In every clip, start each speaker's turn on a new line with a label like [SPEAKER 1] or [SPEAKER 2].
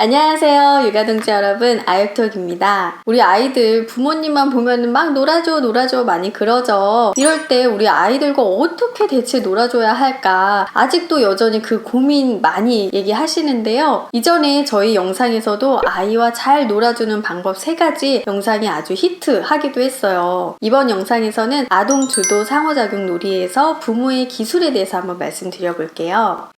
[SPEAKER 1] 안녕하세요, 육아동지 여러분. 아육톡입니다. 우리 아이들 부모님만 보면은 막 놀아줘 많이 그러죠. 이럴 때 우리 아이들과 어떻게 대체 놀아줘야 할까? 아직도 여전히 그 고민 많이 얘기하시는데요. 이전에 저희 영상에서도 아이와 잘 놀아주는 방법 3가지 영상이 아주 히트하기도 했어요. 이번 영상에서는 아동 주도 상호작용 놀이에서 부모의 기술에 대해서 한번 말씀드려 볼게요.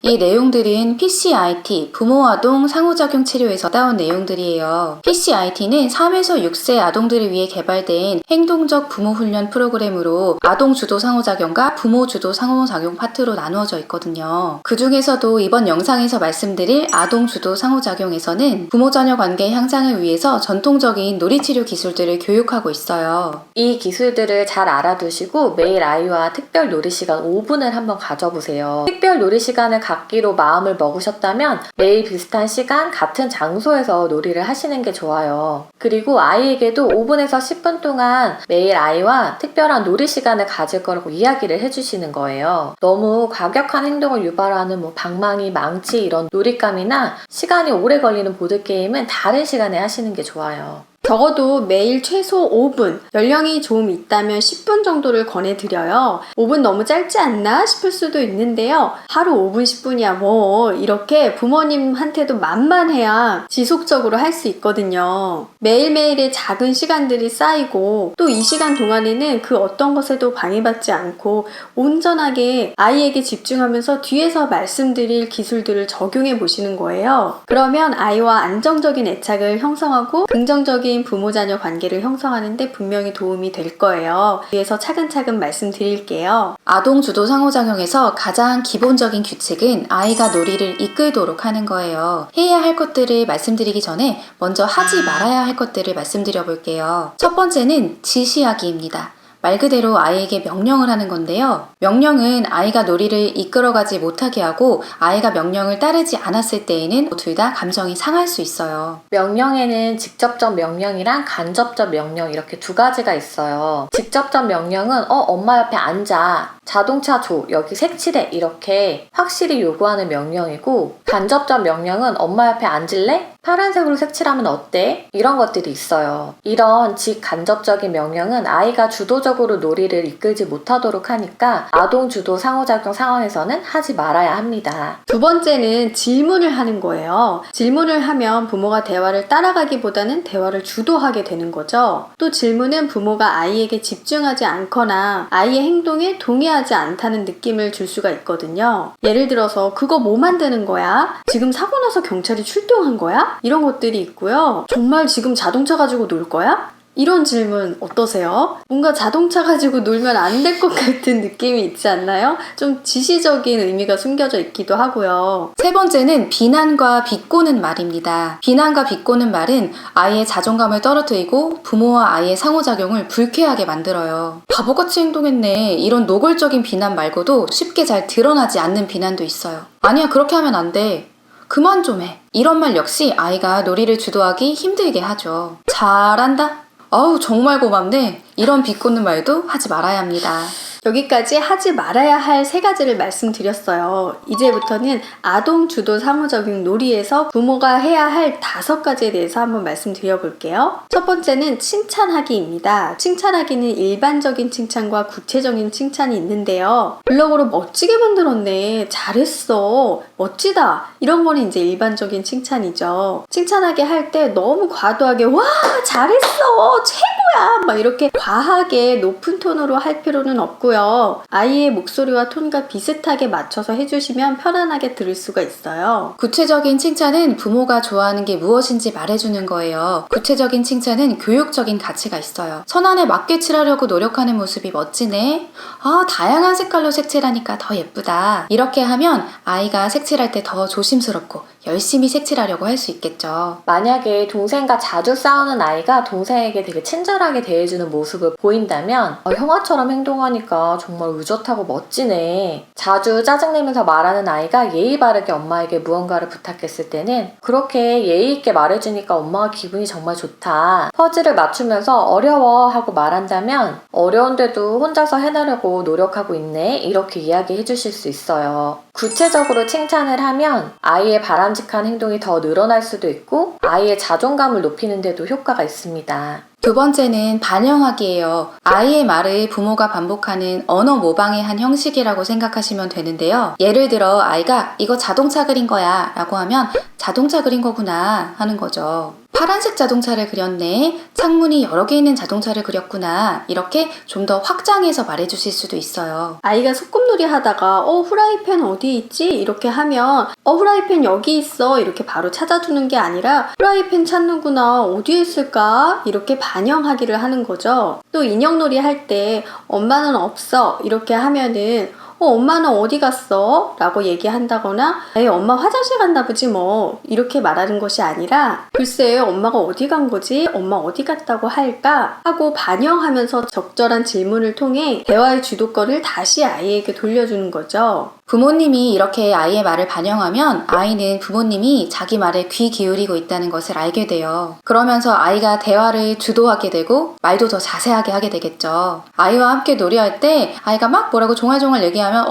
[SPEAKER 2] 이 내용들은 PCIT, 부모아동 상호작용 치료에서 따온 내용들이에요. PCIT는 3에서 6세 아동들을 위해 개발된 행동적 부모훈련 프로그램으로 아동 주도 상호작용과 부모 주도 상호작용 파트로 나누어져 있거든요. 그 중에서도 이번 영상에서 말씀드릴 아동 주도 상호작용에서는 부모-자녀 관계 향상을 위해서 전통적인 놀이치료 기술들을 교육하고 있어요.
[SPEAKER 3] 이 기술들을 잘 알아두시고 매일 아이와 특별 놀이시간 5분을 한번 가져보세요. 특별 놀이시간을 갖기로 마음을 먹으셨다면 매일 비슷한 시간, 같은 장소에서 놀이를 하시는 게 좋아요. 그리고 아이에게도 5분에서 10분 동안 매일 아이와 특별한 놀이 시간을 가질 거라고 이야기를 해주시는 거예요. 너무 과격한 행동을 유발하는 방망이, 망치 이런 놀잇감이나 시간이 오래 걸리는 보드게임은 다른 시간에 하시는 게 좋아요.
[SPEAKER 1] 적어도 매일 최소 5분, 연령이 좀 있다면 10분 정도를 권해드려요. 5분 너무 짧지 않나 싶을 수도 있는데요. 하루 5분, 10분이야 뭐 이렇게 부모님한테도 만만해야 지속적으로 할 수 있거든요. 매일매일의 작은 시간들이 쌓이고 또 이 시간 동안에는 그 어떤 것에도 방해받지 않고 온전하게 아이에게 집중하면서 뒤에서 말씀드릴 기술들을 적용해 보시는 거예요. 그러면 아이와 안정적인 애착을 형성하고 긍정적인 부모-자녀 관계를 형성하는 데 분명히 도움이 될 거예요. 위에서 차근차근 말씀드릴게요.
[SPEAKER 2] 아동 주도 상호작용에서 가장 기본적인 규칙은 아이가 놀이를 이끌도록 하는 거예요. 해야 할 것들을 말씀드리기 전에 먼저 하지 말아야 할 것들을 말씀드려 볼게요. 첫 번째는 지시하기입니다. 말 그대로 아이에게 명령을 하는 건데요. 명령은 아이가 놀이를 이끌어가지 못하게 하고 아이가 명령을 따르지 않았을 때에는 둘 다 감정이 상할 수 있어요.
[SPEAKER 3] 명령에는 직접적 명령이랑 간접적 명령 이렇게 2가지가 있어요. 직접적 명령은 엄마 옆에 앉아, 자동차 줘, 여기 색칠해 이렇게 확실히 요구하는 명령이고, 간접적 명령은 엄마 옆에 앉을래? 파란색으로 색칠하면 어때? 이런 것들이 있어요. 이런 직간접적인 명령은 아이가 주도적으로 놀이를 이끌지 못하도록 하니까 아동 주도 상호작용 상황에서는 하지 말아야 합니다.
[SPEAKER 1] 두 번째는 질문을 하는 거예요. 질문을 하면 부모가 대화를 따라가기보다는 대화를 주도하게 되는 거죠. 또 질문은 부모가 아이에게 집중하지 않거나 아이의 행동에 동의하지 않다는 느낌을 줄 수가 있거든요. 예를 들어서 그거 뭐 만드는 거야? 지금 사고 나서 경찰이 출동한 거야? 이런 것들이 있고요. 정말 지금 자동차 가지고 놀 거야? 이런 질문 어떠세요? 뭔가 자동차 가지고 놀면 안 될 것 같은 느낌이 있지 않나요? 좀 지시적인 의미가 숨겨져 있기도 하고요.
[SPEAKER 2] 세 번째는 비난과 비꼬는 말입니다. 비난과 비꼬는 말은 아이의 자존감을 떨어뜨리고 부모와 아이의 상호작용을 불쾌하게 만들어요. 바보같이 행동했네. 이런 노골적인 비난 말고도 쉽게 잘 드러나지 않는 비난도 있어요. 아니야, 그렇게 하면 안 돼. 그만 좀 해. 이런 말 역시 아이가 놀이를 주도하기 힘들게 하죠. 잘한다. 아우, 정말 고맙네. 이런 비꼬는 말도 하지 말아야 합니다.
[SPEAKER 1] 여기까지 하지 말아야 할 3가지를 말씀드렸어요. 이제부터는 아동 주도 상호작용 놀이에서 부모가 해야 할 5가지에 대해서 한번 말씀드려 볼게요. 첫 번째는 칭찬하기입니다. 칭찬하기는 일반적인 칭찬과 구체적인 칭찬이 있는데요. 블로그로 멋지게 만들었네. 잘했어. 멋지다. 이런 거는 이제 일반적인 칭찬이죠. 칭찬하게 할 때 너무 과도하게 와, 잘했어. 최고야. 막 이렇게 과하게 높은 톤으로 할 필요는 없고요. 아이의 목소리와 톤과 비슷하게 맞춰서 해주시면 편안하게 들을 수가 있어요.
[SPEAKER 2] 구체적인 칭찬은 부모가 좋아하는 게 무엇인지 말해주는 거예요. 구체적인 칭찬은 교육적인 가치가 있어요. 선안에 맞게 칠하려고 노력하는 모습이 멋지네. 아, 다양한 색깔로 색칠하니까 더 예쁘다. 이렇게 하면 아이가 색칠할 때 더 조심스럽고 열심히 색칠하려고 할 수 있겠죠.
[SPEAKER 3] 만약에 동생과 자주 싸우는 아이가 동생에게 되게 친절하게 친절하게 대해주는 모습을 보인다면 형아처럼 행동하니까 정말 의젓하고 멋지네. 자주 짜증내면서 말하는 아이가 예의 바르게 엄마에게 무언가를 부탁했을 때는 그렇게 예의 있게 말해주니까 엄마가 기분이 정말 좋다. 퍼즐을 맞추면서 어려워 하고 말한다면 어려운데도 혼자서 해내려고 노력하고 있네. 이렇게 이야기해 주실 수 있어요. 구체적으로 칭찬을 하면 아이의 바람직한 행동이 더 늘어날 수도 있고 아이의 자존감을 높이는 데도 효과가 있습니다.
[SPEAKER 2] 두 번째는 반영하기예요. 아이의 말을 부모가 반복하는 언어 모방의 한 형식이라고 생각하시면 되는데요. 예를 들어 아이가 이거 자동차 그린 거야 라고 하면 자동차 그린 거구나 하는 거죠. 파란색 자동차를 그렸네. 창문이 여러 개 있는 자동차를 그렸구나. 이렇게 좀 더 확장해서 말해주실 수도 있어요.
[SPEAKER 1] 아이가 소꿉놀이 하다가 후라이팬 어디 있지? 이렇게 하면 후라이팬 여기 있어 이렇게 바로 찾아주는 게 아니라 후라이팬 찾는구나 어디에 있을까? 이렇게 반영하기를 하는 거죠. 또 인형놀이 할 때 엄마는 없어 이렇게 하면은 엄마는 어디 갔어? 라고 얘기한다거나 엄마 화장실 갔나 보지 뭐 이렇게 말하는 것이 아니라 글쎄 엄마가 어디 간 거지? 엄마 어디 갔다고 할까? 하고 반영하면서 적절한 질문을 통해 대화의 주도권을 다시 아이에게 돌려주는 거죠.
[SPEAKER 2] 부모님이 이렇게 아이의 말을 반영하면 아이는 부모님이 자기 말에 귀 기울이고 있다는 것을 알게 돼요. 그러면서 아이가 대화를 주도하게 되고 말도 더 자세하게 하게 되겠죠. 아이와 함께 놀이할 때 아이가 막 뭐라고 종알종알 얘기하면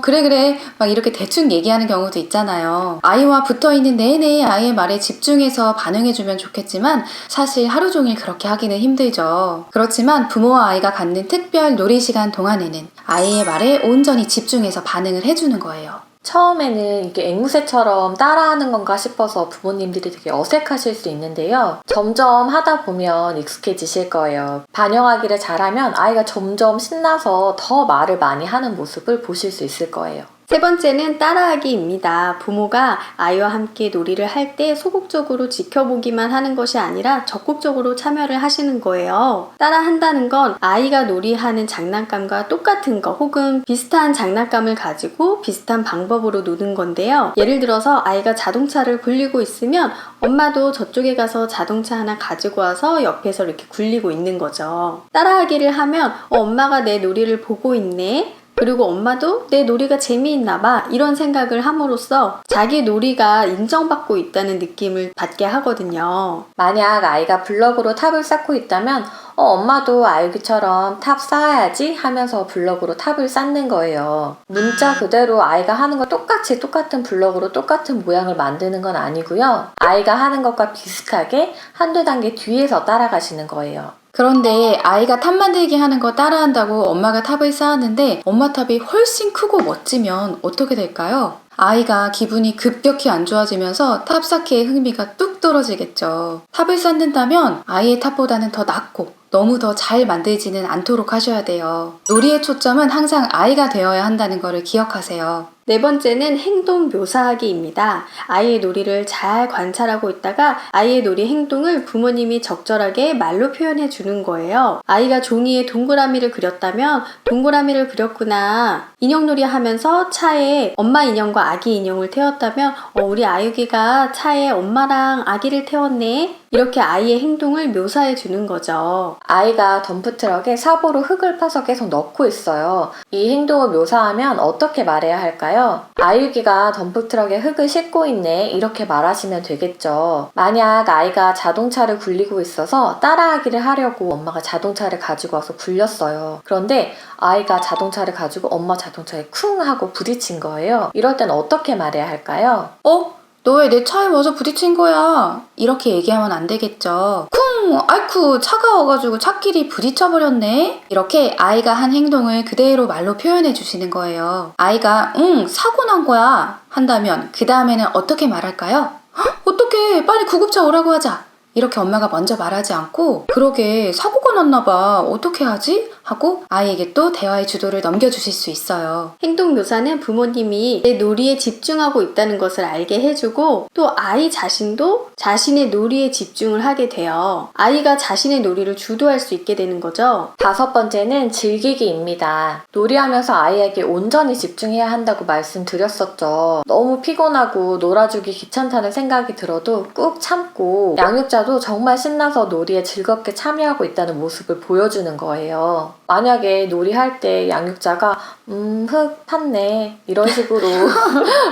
[SPEAKER 2] 그래 막 이렇게 대충 얘기하는 경우도 있잖아요. 아이와 붙어있는 내내 아이의 말에 집중해서 반응해주면 좋겠지만 사실 하루 종일 그렇게 하기는 힘들죠. 그렇지만 부모와 아이가 갖는 특별 놀이 시간 동안에는 아이의 말에 온전히 집중해서 반응을 해주는 거예요.
[SPEAKER 3] 처음에는 이게 앵무새처럼 따라하는 건가 싶어서 부모님들이 되게 어색하실 수 있는데요. 점점 하다 보면 익숙해지실 거예요. 반영하기를 잘하면 아이가 점점 신나서 더 말을 많이 하는 모습을 보실 수 있을 거예요.
[SPEAKER 1] 세 번째는 따라하기입니다. 부모가 아이와 함께 놀이를 할 때 소극적으로 지켜보기만 하는 것이 아니라 적극적으로 참여를 하시는 거예요. 따라한다는 건 아이가 놀이하는 장난감과 똑같은 거 혹은 비슷한 장난감을 가지고 비슷한 방법으로 노는 건데요. 예를 들어서 아이가 자동차를 굴리고 있으면 엄마도 저쪽에 가서 자동차 하나 가지고 와서 옆에서 이렇게 굴리고 있는 거죠. 따라하기를 하면 엄마가 내 놀이를 보고 있네. 그리고 엄마도 내 놀이가 재미있나 봐 이런 생각을 함으로써 자기 놀이가 인정받고 있다는 느낌을 받게 하거든요.
[SPEAKER 3] 만약 아이가 블럭으로 탑을 쌓고 있다면 엄마도 아유기처럼 탑 쌓아야지 하면서 블럭으로 탑을 쌓는 거예요. 문자 그대로 아이가 하는 거 똑같이 똑같은 블럭으로 똑같은 모양을 만드는 건 아니고요. 아이가 하는 것과 비슷하게 한두 단계 뒤에서 따라가시는 거예요.
[SPEAKER 2] 그런데 아이가 탑 만들기 하는 거 따라한다고 엄마가 탑을 쌓았는데 엄마 탑이 훨씬 크고 멋지면 어떻게 될까요? 아이가 기분이 급격히 안 좋아지면서 탑 쌓기의 흥미가 뚝 떨어지겠죠. 탑을 쌓는다면 아이의 탑보다는 더 낫고 너무 더 잘 만들지는 않도록 하셔야 돼요. 놀이의 초점은 항상 아이가 되어야 한다는 것을 기억하세요.
[SPEAKER 1] 네 번째는 행동 묘사하기입니다. 아이의 놀이를 잘 관찰하고 있다가 아이의 놀이 행동을 부모님이 적절하게 말로 표현해 주는 거예요. 아이가 종이에 동그라미를 그렸다면 동그라미를 그렸구나. 인형놀이 하면서 차에 엄마 인형과 아기 인형을 태웠다면 우리 아유기가 차에 엄마랑 아기를 태웠네. 이렇게 아이의 행동을 묘사해 주는 거죠.
[SPEAKER 3] 아이가 덤프트럭에 삽으로 흙을 파서 계속 넣고 있어요. 이 행동을 묘사하면 어떻게 말해야 할까요? 아유기가 덤프트럭에 흙을 싣고 있네 이렇게 말하시면 되겠죠. 만약 아이가 자동차를 굴리고 있어서 따라하기를 하려고 엄마가 자동차를 가지고 와서 굴렸어요. 그런데 아이가 자동차를 가지고 엄마 자동차에 쿵 하고 부딪힌 거예요. 이럴 땐 어떻게 말해야 할까요?
[SPEAKER 2] 너 왜 내 차에 와서 부딪힌 거야? 이렇게 얘기하면 안 되겠죠. 쿵! 아이쿠 차가워가지고 차끼리 부딪혀버렸네? 이렇게 아이가 한 행동을 그대로 말로 표현해 주시는 거예요. 아이가 사고 난 거야 한다면 그 다음에는 어떻게 말할까요? 어떡해 빨리 구급차 오라고 하자. 이렇게 엄마가 먼저 말하지 않고 그러게 사고가 났나 봐 어떻게 하지? 하고 아이에게 또 대화의 주도를 넘겨주실 수 있어요.
[SPEAKER 1] 행동 묘사는 부모님이 내 놀이에 집중하고 있다는 것을 알게 해주고 또 아이 자신도 자신의 놀이에 집중을 하게 돼요. 아이가 자신의 놀이를 주도할 수 있게 되는 거죠.
[SPEAKER 3] 5번째는 즐기기입니다. 놀이하면서 아이에게 온전히 집중해야 한다고 말씀드렸었죠. 너무 피곤하고 놀아주기 귀찮다는 생각이 들어도 꾹 참고 양육자도 정말 신나서 놀이에 즐겁게 참여하고 있다는 모습을 보여주는 거예요. 만약에 놀이할 때 양육자가 흙 팠네 이런 식으로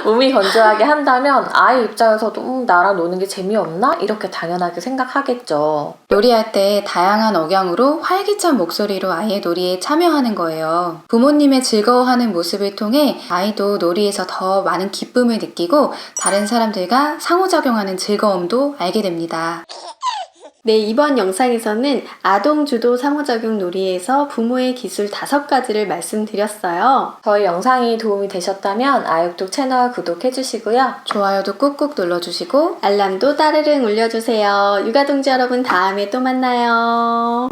[SPEAKER 3] 몸이 건조하게 한다면 아이 입장에서도 나랑 노는 게 재미없나? 이렇게 당연하게 생각하겠죠.
[SPEAKER 2] 놀이할 때 다양한 억양으로 활기찬 목소리로 아이의 놀이에 참여하는 거예요. 부모님의 즐거워하는 모습을 통해 아이도 놀이에서 더 많은 기쁨을 느끼고 다른 사람들과 상호작용하는 즐거움도 알게 됩니다.
[SPEAKER 1] 네, 이번 영상에서는 아동 주도 상호작용 놀이에서 부모의 기술 5가지를 말씀드렸어요.
[SPEAKER 3] 저희 영상이 도움이 되셨다면 아육독 채널 구독해주시고요.
[SPEAKER 2] 좋아요도 꾹꾹 눌러주시고
[SPEAKER 1] 알람도 따르릉 울려주세요. 육아동지 여러분 다음에 또 만나요.